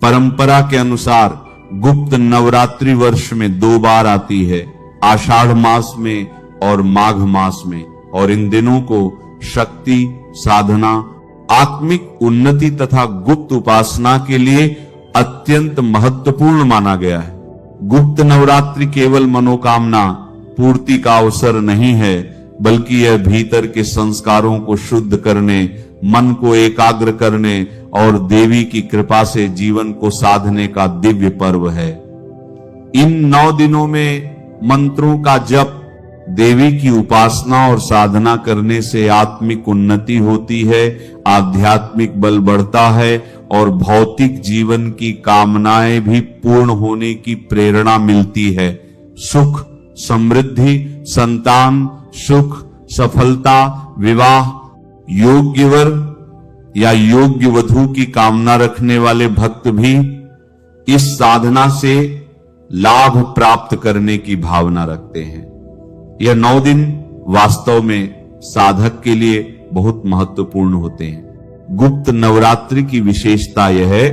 परंपरा के अनुसार गुप्त नवरात्रि वर्ष में 2 बार आती है, आषाढ़ मास में और माघ मास में। और इन दिनों को शक्ति, साधना, आत्मिक उन्नति तथा गुप्त उपासना के लिए अत्यंत महत्वपूर्ण माना गया है। गुप्त नवरात्रि केवल मनोकामना पूर्ति का अवसर नहीं है, बल्कि यह भीतर के संस्कारों को शुद्ध करने, मन को एकाग्र करने और देवी की कृपा से जीवन को साधने का दिव्य पर्व है। इन 9 दिनों में मंत्रों का जप, देवी की उपासना और साधना करने से आत्मिक उन्नति होती है, आध्यात्मिक बल बढ़ता है और भौतिक जीवन की कामनाएं भी पूर्ण होने की प्रेरणा मिलती है। सुख, समृद्धि, संतान, सुख, सफलता, विवाह, योग्य वर या योग्य वधू की कामना रखने वाले भक्त भी इस साधना से लाभ प्राप्त करने की भावना रखते हैं। यह 9 दिन वास्तव में साधक के लिए बहुत महत्वपूर्ण होते हैं। गुप्त नवरात्रि की विशेषता यह है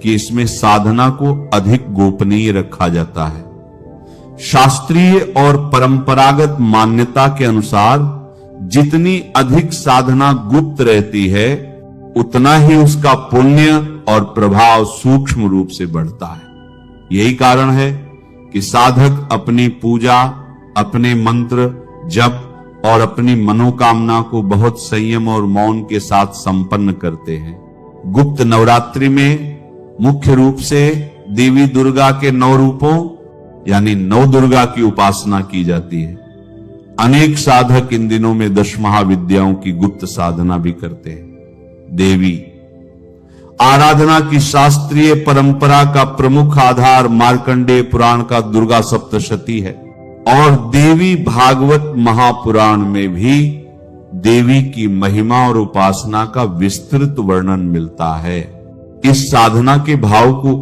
कि इसमें साधना को अधिक गोपनीय रखा जाता है। शास्त्रीय और परंपरागत मान्यता के अनुसार जितनी अधिक साधना गुप्त रहती है, उतना ही उसका पुण्य और प्रभाव सूक्ष्म रूप से बढ़ता है। यही कारण है कि साधक अपनी पूजा, अपने मंत्र, जप और अपनी मनोकामना को बहुत संयम और मौन के साथ संपन्न करते हैं। गुप्त नवरात्रि में मुख्य रूप से देवी दुर्गा के 9 रूपों यानी 9 दुर्गा की उपासना की जाती है। अनेक साधक इन दिनों में 10 महाविद्याओं की गुप्त साधना भी करते हैं। देवी आराधना की शास्त्रीय परंपरा का प्रमुख आधार मार्कंडेय पुराण का दुर्गा सप्तशती है और देवी भागवत महापुराण में भी देवी की महिमा और उपासना का विस्तृत वर्णन मिलता है। इस साधना के भाव को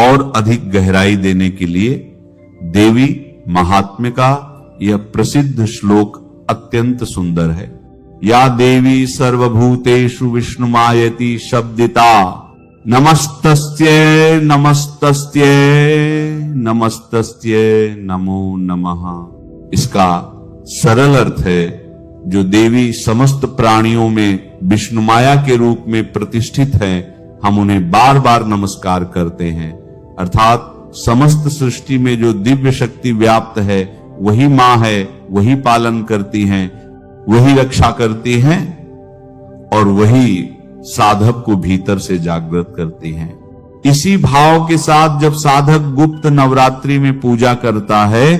और अधिक गहराई देने के लिए देवी महात्म्य का यह प्रसिद्ध श्लोक अत्यंत सुंदर है। या देवी सर्वभूतेषु विष्णुमायति शब्दिता नमस्तस्यै नमस्तस्यै नमस्तस्यै नमो नमः। इसका सरल अर्थ है, जो देवी समस्त प्राणियों में विष्णुमाया के रूप में प्रतिष्ठित है, हम उन्हें बार बार नमस्कार करते हैं। अर्थात समस्त सृष्टि में जो दिव्य शक्ति व्याप्त है, वही मां है, वही पालन करती हैं, वही रक्षा करती हैं और वही साधक को भीतर से जागृत करती हैं। इसी भाव के साथ जब साधक गुप्त नवरात्रि में पूजा करता है,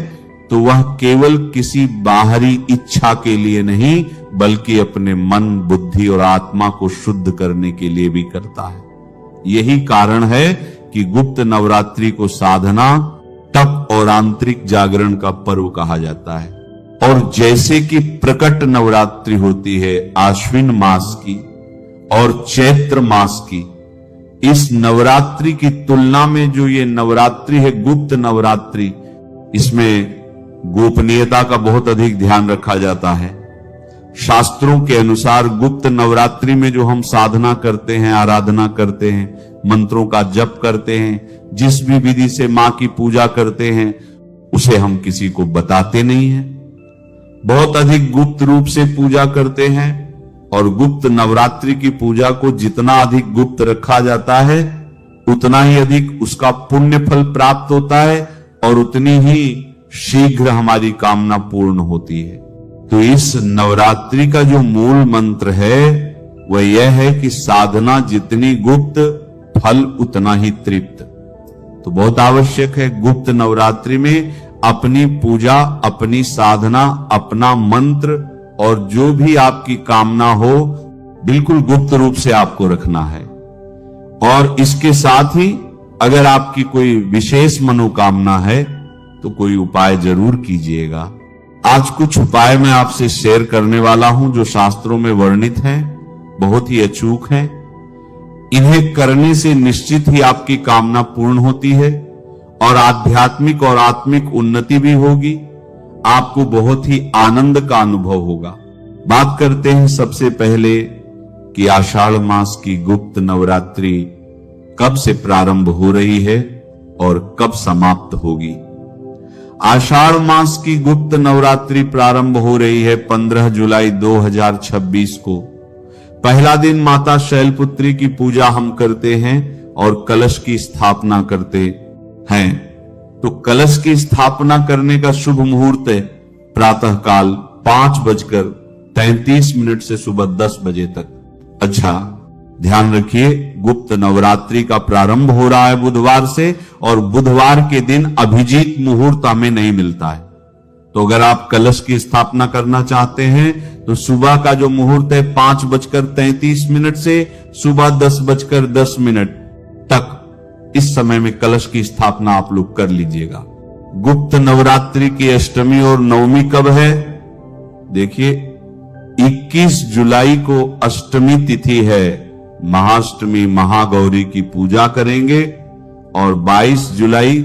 तो वह केवल किसी बाहरी इच्छा के लिए नहीं, बल्कि अपने मन, बुद्धि और आत्मा को शुद्ध करने के लिए भी करता है। यही कारण है कि गुप्त नवरात्रि को साधना, तप और आंतरिक जागरण का पर्व कहा जाता है। और जैसे कि प्रकट नवरात्रि होती है आश्विन मास की और चैत्र मास की, इस नवरात्रि की तुलना में जो ये नवरात्रि है गुप्त नवरात्रि, इसमें गोपनीयता का बहुत अधिक ध्यान रखा जाता है। शास्त्रों के अनुसार गुप्त नवरात्रि में जो हम साधना करते हैं, आराधना करते हैं, मंत्रों का जप करते हैं, जिस भी विधि से मां की पूजा करते हैं, उसे हम किसी को बताते नहीं हैं। बहुत अधिक गुप्त रूप से पूजा करते हैं और गुप्त नवरात्रि की पूजा को जितना अधिक गुप्त रखा जाता है, उतना ही अधिक उसका पुण्य फल प्राप्त होता है और उतनी ही शीघ्र हमारी कामना पूर्ण होती है। तो इस नवरात्रि का जो मूल मंत्र है वह यह है कि साधना जितनी गुप्त, फल उतना ही तृप्त। तो बहुत आवश्यक है गुप्त नवरात्रि में अपनी पूजा, अपनी साधना, अपना मंत्र और जो भी आपकी कामना हो, बिल्कुल गुप्त रूप से आपको रखना है। और इसके साथ ही अगर आपकी कोई विशेष मनोकामना है तो कोई उपाय जरूर कीजिएगा। आज कुछ उपाय मैं आपसे शेयर करने वाला हूं जो शास्त्रों में वर्णित हैं, बहुत ही अचूक हैं। इन्हें करने से निश्चित ही आपकी कामना पूर्ण होती है और आध्यात्मिक और आत्मिक उन्नति भी होगी। आपको बहुत ही आनंद का अनुभव होगा। बात करते हैं सबसे पहले कि आषाढ़ मास की गुप्त नवरात्रि कब से प्रारंभ हो रही है और कब समाप्त होगी। आषाढ़ मास की गुप्त नवरात्रि प्रारंभ हो रही है 15 जुलाई 2026 को। पहला दिन माता शैलपुत्री की पूजा हम करते हैं और कलश की स्थापना करते हैं। तो कलश की स्थापना करने का शुभ मुहूर्त है प्रातः काल 5:33 से सुबह 10 बजे तक। अच्छा, ध्यान रखिए, गुप्त नवरात्रि का प्रारंभ हो रहा है बुधवार से, और बुधवार के दिन अभिजीत मुहूर्त हमें नहीं मिलता है। तो अगर आप कलश की स्थापना करना चाहते हैं तो सुबह का जो मुहूर्त है 5:33 से सुबह 10:10 तक, इस समय में कलश की स्थापना आप लोग कर लीजिएगा। गुप्त नवरात्रि की अष्टमी और नवमी कब है? देखिए, 21 जुलाई को अष्टमी तिथि है। महाअष्टमी महागौरी की पूजा करेंगे और 22 जुलाई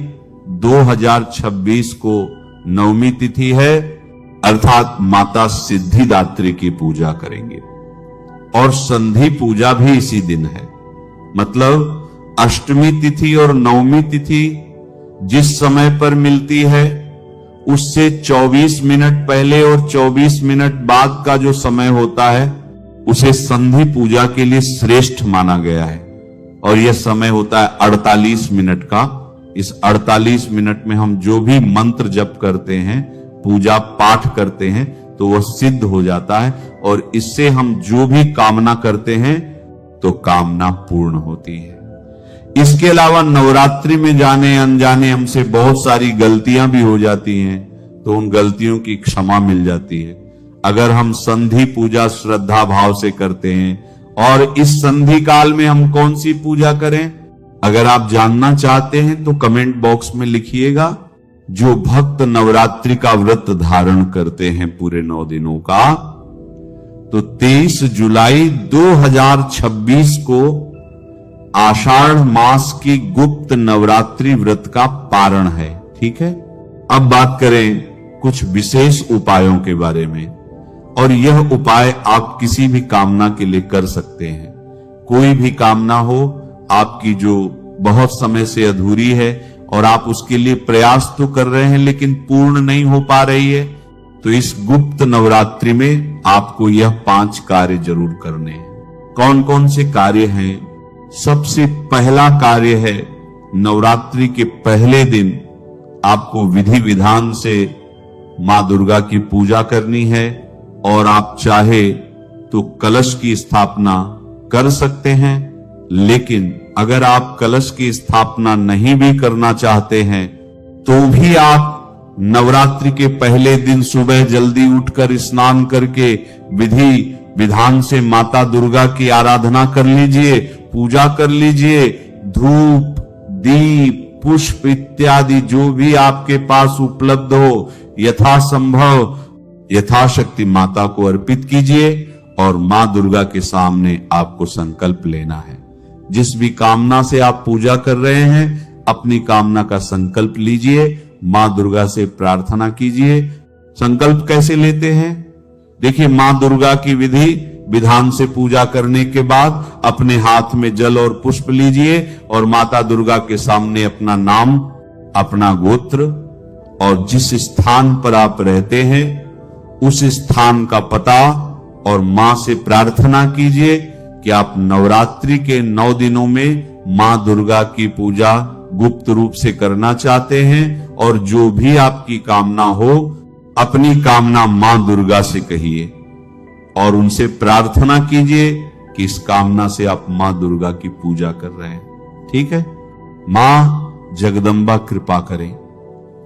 2026 को नवमी तिथि है, अर्थात माता सिद्धिदात्री की पूजा करेंगे। और संधि पूजा भी इसी दिन है। मतलब अष्टमी तिथि और नवमी तिथि जिस समय पर मिलती है उससे 24 मिनट पहले और 24 मिनट बाद का जो समय होता है उसे संधि पूजा के लिए श्रेष्ठ माना गया है। और यह समय होता है 48 मिनट का। इस 48 मिनट में हम जो भी मंत्र जप करते हैं, पूजा पाठ करते हैं, तो वह सिद्ध हो जाता है और इससे हम जो भी कामना करते हैं तो कामना पूर्ण होती है। इसके अलावा नवरात्रि में जाने अनजाने हमसे बहुत सारी गलतियां भी हो जाती हैं, तो उन गलतियों की क्षमा मिल जाती है अगर हम संधि पूजा श्रद्धा भाव से करते हैं। और इस संधि काल में हम कौन सी पूजा करें, अगर आप जानना चाहते हैं तो कमेंट बॉक्स में लिखिएगा। जो भक्त नवरात्रि का व्रत धारण करते हैं पूरे 9 दिनों का, तो 23 जुलाई 2026 को आषाढ़ मास की गुप्त नवरात्रि व्रत का पारण है। ठीक है, अब बात करें कुछ विशेष उपायों के बारे में। और यह उपाय आप किसी भी कामना के लिए कर सकते हैं। कोई भी कामना हो आपकी जो बहुत समय से अधूरी है और आप उसके लिए प्रयास तो कर रहे हैं लेकिन पूर्ण नहीं हो पा रही है, तो इस गुप्त नवरात्रि में आपको यह 5 कार्य जरूर करने हैं। कौन कौन से कार्य हैं? सबसे पहला कार्य है, नवरात्रि के पहले दिन आपको विधि विधान से मां दुर्गा की पूजा करनी है और आप चाहे तो कलश की स्थापना कर सकते हैं। लेकिन अगर आप कलश की स्थापना नहीं भी करना चाहते हैं तो भी आप नवरात्रि के पहले दिन सुबह जल्दी उठकर स्नान करके विधि विधान से माता दुर्गा की आराधना कर लीजिए, पूजा कर लीजिए। धूप, दीप, पुष्प इत्यादि जो भी आपके पास उपलब्ध हो यथासंभव यथाशक्ति माता को अर्पित कीजिए और मां दुर्गा के सामने आपको संकल्प लेना है। जिस भी कामना से आप पूजा कर रहे हैं अपनी कामना का संकल्प लीजिए, मां दुर्गा से प्रार्थना कीजिए। संकल्प कैसे लेते हैं? देखिए, मां दुर्गा की विधि विधान से पूजा करने के बाद अपने हाथ में जल और पुष्प लीजिए और माता दुर्गा के सामने अपना नाम, अपना गोत्र और जिस स्थान पर आप रहते हैं उस स्थान का पता और मां से प्रार्थना कीजिए कि आप नवरात्रि के 9 दिनों में मां दुर्गा की पूजा गुप्त रूप से करना चाहते हैं और जो भी आपकी कामना हो अपनी कामना मां दुर्गा से कहिए और उनसे प्रार्थना कीजिए कि इस कामना से आप मां दुर्गा की पूजा कर रहे हैं। ठीक है, मां जगदम्बा कृपा करें।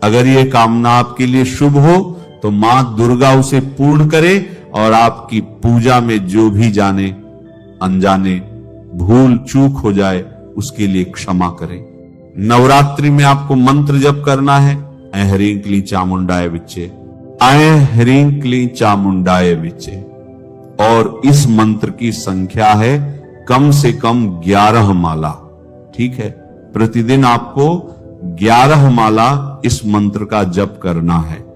अगर ये कामना आपके लिए शुभ हो तो मां दुर्गा उसे पूर्ण करे और आपकी पूजा में जो भी जाने अनजाने भूल चूक हो जाए उसके लिए क्षमा करें। नवरात्रि में आपको मंत्र जप करना है, ऐ ह्रीं क्लीं चामुंडाय विच्चे, ऐ ह्रीं क्लीं चामुंडाय विच्चे। और इस मंत्र की संख्या है कम से कम 11 माला। ठीक है, प्रतिदिन आपको 11 माला इस मंत्र का जप करना है।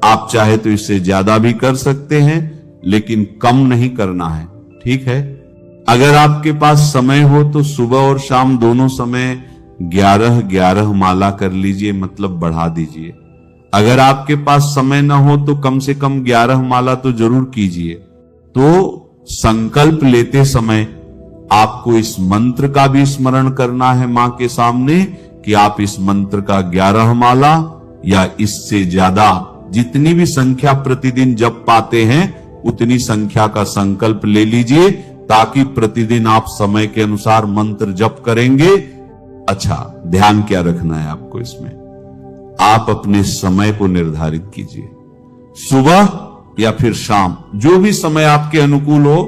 आप चाहे तो इससे ज्यादा भी कर सकते हैं लेकिन कम नहीं करना है। ठीक है, अगर आपके पास समय हो तो सुबह और शाम दोनों समय 11-11 माला कर लीजिए, मतलब बढ़ा दीजिए। अगर आपके पास समय ना हो तो कम से कम 11 माला तो जरूर कीजिए। तो संकल्प लेते समय आपको इस मंत्र का भी स्मरण करना है मां के सामने कि आप इस मंत्र का 11 माला या इससे ज्यादा जितनी भी संख्या प्रतिदिन जप पाते हैं उतनी संख्या का संकल्प ले लीजिए, ताकि प्रतिदिन आप समय के अनुसार मंत्र जप करेंगे। अच्छा, ध्यान क्या रखना है आपको इसमें, आप अपने समय को निर्धारित कीजिए, सुबह या फिर शाम, जो भी समय आपके अनुकूल हो।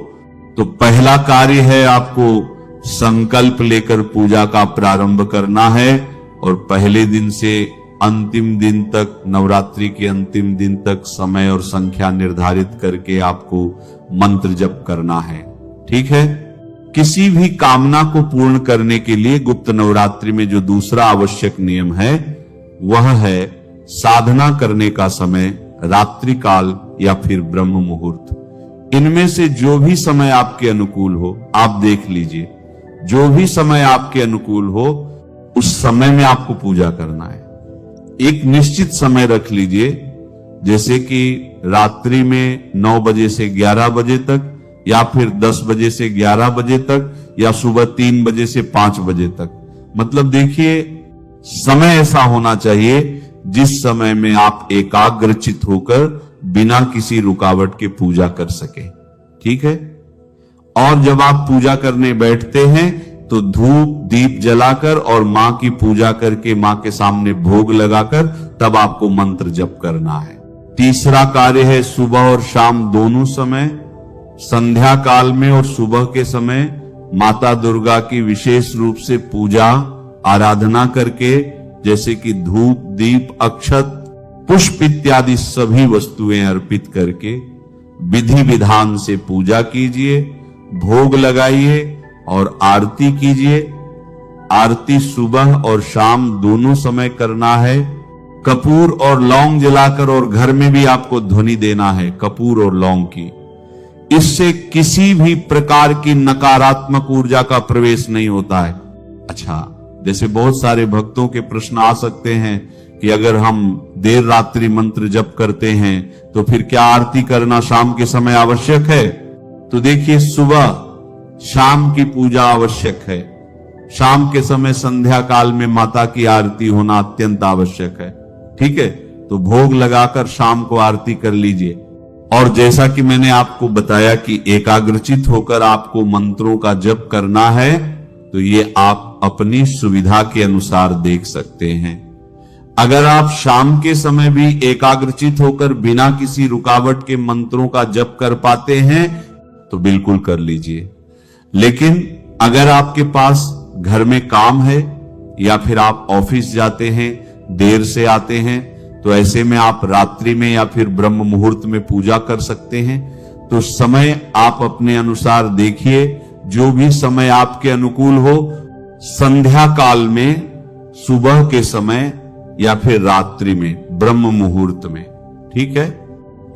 तो पहला कार्य है आपको संकल्प लेकर पूजा का प्रारंभ करना है, और पहले दिन से अंतिम दिन तक, नवरात्रि के अंतिम दिन तक समय और संख्या निर्धारित करके आपको मंत्र जप करना है। ठीक है। किसी भी कामना को पूर्ण करने के लिए गुप्त नवरात्रि में जो दूसरा आवश्यक नियम है वह है साधना करने का समय रात्रि काल या फिर ब्रह्म मुहूर्त। इनमें से जो भी समय आपके अनुकूल हो आप देख लीजिए, जो भी समय आपके अनुकूल हो उस समय में आपको पूजा करना है। एक निश्चित समय रख लीजिए, जैसे कि रात्रि में 9 बजे से 11 बजे तक, या फिर 10 बजे से 11 बजे तक, या सुबह 3 बजे से 5 बजे तक। मतलब देखिए, समय ऐसा होना चाहिए जिस समय में आप एकाग्रचित होकर बिना किसी रुकावट के पूजा कर सके। ठीक है। और जब आप पूजा करने बैठते हैं तो धूप दीप जलाकर और मां की पूजा करके मां के सामने भोग लगाकर तब आपको मंत्र जप करना है। तीसरा कार्य है सुबह और शाम दोनों समय, संध्या काल में और सुबह के समय माता दुर्गा की विशेष रूप से पूजा आराधना करके, जैसे कि धूप दीप अक्षत पुष्प इत्यादि सभी वस्तुएं अर्पित करके विधि विधान से पूजा कीजिए, भोग लगाइए और आरती कीजिए। आरती सुबह और शाम दोनों समय करना है। कपूर और लौंग जलाकर, और घर में भी आपको ध्वनि देना है कपूर और लौंग की। इससे किसी भी प्रकार की नकारात्मक ऊर्जा का प्रवेश नहीं होता है। अच्छा, जैसे बहुत सारे भक्तों के प्रश्न आ सकते हैं कि अगर हम देर रात्रि मंत्र जप करते हैं तो फिर क्या आरती करना शाम के समय आवश्यक है? तो देखिए, सुबह शाम की पूजा आवश्यक है। शाम के समय संध्या काल में माता की आरती होना अत्यंत आवश्यक है। ठीक है। तो भोग लगाकर शाम को आरती कर लीजिए। और जैसा कि मैंने आपको बताया कि एकाग्रचित होकर आपको मंत्रों का जप करना है, तो ये आप अपनी सुविधा के अनुसार देख सकते हैं। अगर आप शाम के समय भी एकाग्रचित होकर बिना किसी रुकावट के मंत्रों का जप कर पाते हैं तो बिल्कुल कर लीजिए। लेकिन अगर आपके पास घर में काम है या फिर आप ऑफिस जाते हैं, देर से आते हैं, तो ऐसे में आप रात्रि में या फिर ब्रह्म मुहूर्त में पूजा कर सकते हैं। तो समय आप अपने अनुसार देखिए, जो भी समय आपके अनुकूल हो, संध्या काल में, सुबह के समय या फिर रात्रि में ब्रह्म मुहूर्त में। ठीक है।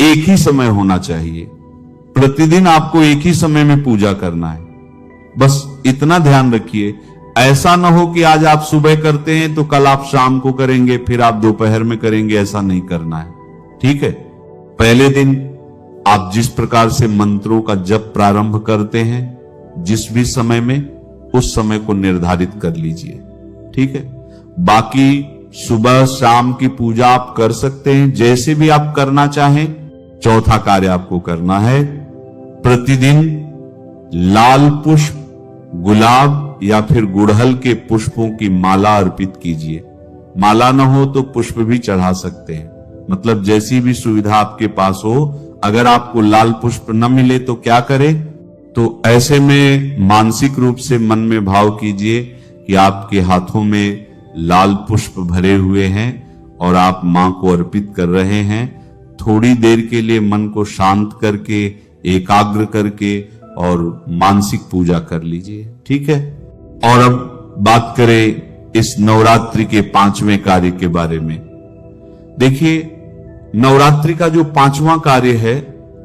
एक ही समय होना चाहिए। प्रतिदिन आपको एक ही समय में पूजा करना है। बस इतना ध्यान रखिए, ऐसा ना हो कि आज आप सुबह करते हैं तो कल आप शाम को करेंगे, फिर आप दोपहर में करेंगे, ऐसा नहीं करना है। ठीक है। पहले दिन आप जिस प्रकार से मंत्रों का जप प्रारंभ करते हैं, जिस भी समय में, उस समय को निर्धारित कर लीजिए। ठीक है। बाकी सुबह शाम की पूजा आप कर सकते हैं, जैसे भी आप करना चाहें। चौथा कार्य आपको करना है, प्रतिदिन लाल पुष्प, गुलाब या फिर गुड़हल के पुष्पों की माला अर्पित कीजिए। माला न हो तो पुष्प भी चढ़ा सकते हैं, मतलब जैसी भी सुविधा आपके पास हो। अगर आपको लाल पुष्प न मिले तो क्या करें? तो ऐसे में मानसिक रूप से मन में भाव कीजिए कि आपके हाथों में लाल पुष्प भरे हुए हैं और आप मां को अर्पित कर रहे हैं। थोड़ी देर के लिए मन को शांत करके, एकाग्र करके और मानसिक पूजा कर लीजिए। ठीक है। और अब बात करें इस नवरात्रि के 5वें कार्य के बारे में। देखिए, नवरात्रि का जो 5वां कार्य है,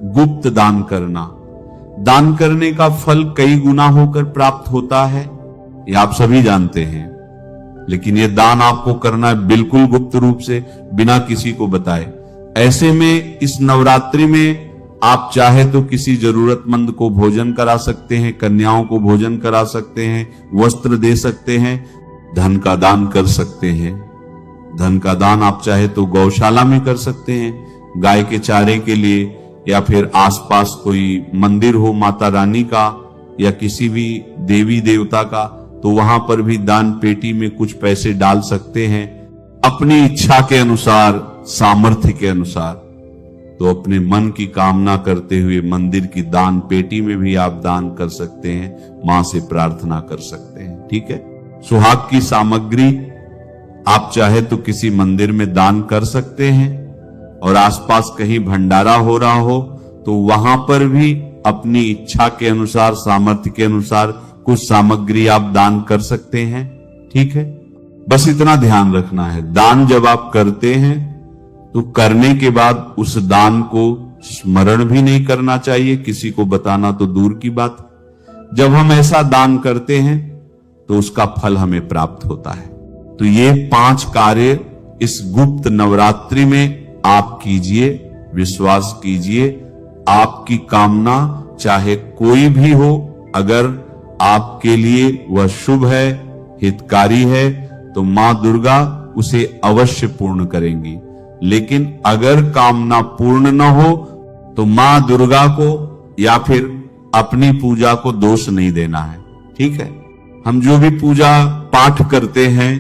गुप्त दान करना। दान करने का फल कई गुना होकर प्राप्त होता है, ये आप सभी जानते हैं। लेकिन ये दान आपको करना है बिल्कुल गुप्त रूप से, बिना किसी को बताए। ऐसे में इस नवरात्रि में आप चाहे तो किसी जरूरतमंद को भोजन करा सकते हैं, कन्याओं को भोजन करा सकते हैं, वस्त्र दे सकते हैं, धन का दान कर सकते हैं। धन का दान आप चाहे तो गौशाला में कर सकते हैं, गाय के चारे के लिए, या फिर आसपास कोई मंदिर हो माता रानी का या किसी भी देवी देवता का, तो वहां पर भी दान पेटी में कुछ पैसे डाल सकते हैं अपनी इच्छा के अनुसार, सामर्थ्य के अनुसार। तो अपने मन की कामना करते हुए मंदिर की दान पेटी में भी आप दान कर सकते हैं, मां से प्रार्थना कर सकते हैं। ठीक है। सुहाग की सामग्री आप चाहे तो किसी मंदिर में दान कर सकते हैं, और आसपास कहीं भंडारा हो रहा हो तो वहां पर भी अपनी इच्छा के अनुसार, सामर्थ्य के अनुसार कुछ सामग्री आप दान कर सकते हैं। ठीक है। बस इतना ध्यान रखना है, दान जब आप करते हैं तो करने के बाद उस दान को स्मरण भी नहीं करना चाहिए, किसी को बताना तो दूर की बात। जब हम ऐसा दान करते हैं तो उसका फल हमें प्राप्त होता है। तो ये 5 कार्य इस गुप्त नवरात्रि में आप कीजिए, विश्वास कीजिए। आपकी कामना चाहे कोई भी हो, अगर आपके लिए वह शुभ है, हितकारी है, तो मां दुर्गा उसे अवश्य पूर्ण करेंगी। लेकिन अगर कामना पूर्ण न हो तो मां दुर्गा को या फिर अपनी पूजा को दोष नहीं देना है। ठीक है। हम जो भी पूजा पाठ करते हैं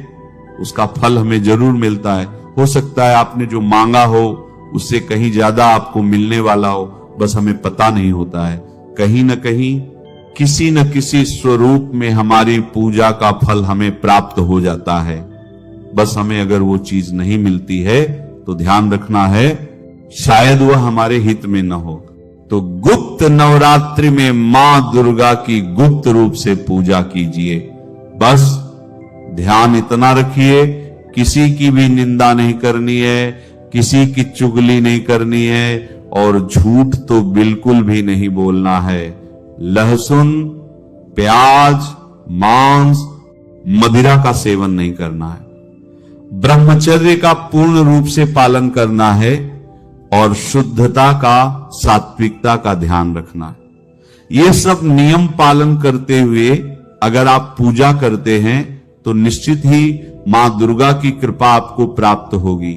उसका फल हमें जरूर मिलता है। हो सकता है आपने जो मांगा हो उससे कहीं ज्यादा आपको मिलने वाला हो, बस हमें पता नहीं होता है। कहीं न कहीं किसी न किसी स्वरूप में हमारी पूजा का फल हमें प्राप्त हो जाता है। बस हमें अगर वो चीज नहीं मिलती है तो ध्यान रखना है, शायद वह हमारे हित में न हो। तो गुप्त नवरात्रि में मां दुर्गा की गुप्त रूप से पूजा कीजिए। बस ध्यान इतना रखिए, किसी की भी निंदा नहीं करनी है, किसी की चुगली नहीं करनी है, और झूठ तो बिल्कुल भी नहीं बोलना है। लहसुन, प्याज, मांस, मदिरा का सेवन नहीं करना है। ब्रह्मचर्य का पूर्ण रूप से पालन करना है और शुद्धता का, सात्विकता का ध्यान रखना है। ये सब नियम पालन करते हुए अगर आप पूजा करते हैं तो निश्चित ही मां दुर्गा की कृपा आपको प्राप्त होगी।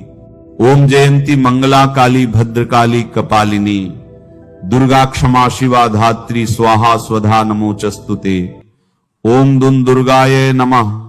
ओम जयंती मंगला काली भद्रकाली कपालिनी दुर्गा क्षमा शिवा धात्री स्वाहा स्वधा नमोचस्तुते। ओम दुर्गाय नमः।